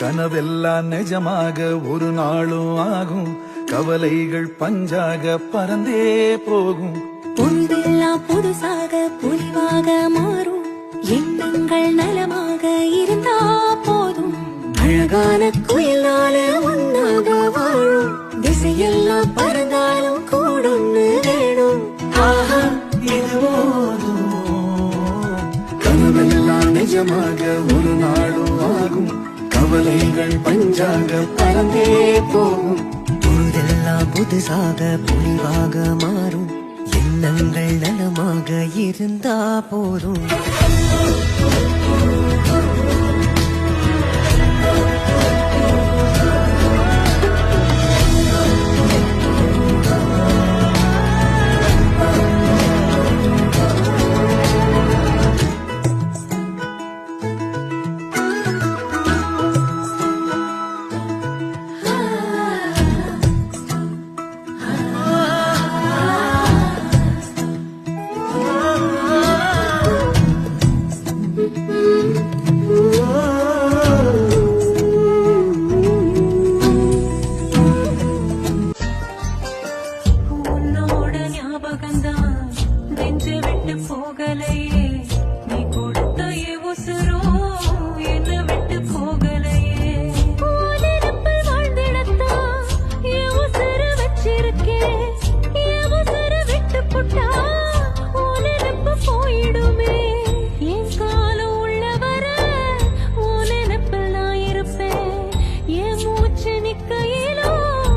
கனவெல்லாம் நிஜமாக ஒரு நாளும் ஆகும், கவலைகள் பஞ்சாக பறந்தே போகும். பொழுதெல்லாம் புதுசாக பொலிவாக மாறும், எண்ணங்கள் நலமாக இருந்தா போதும். அழகான குயிலால ஒன்னாக வாழும், திசையெல்லாம் பறந்தாலும் கூடொன்னு வேணும். ஆஹா இது போதும். கனவெல்லாம் நிஜமாக ஒரு நாளும் ஆகும், கவலைகள் பஞ்சாக பறந்தே போகும். பொழுதெல்லாம் புதுசாக பொலிவாக மாறும், எண்ணங்கள் நலமாக இருந்தா போதும். உன்னோட ஞாபகம்தான் நெஞ்சு விட்டு போகலையே.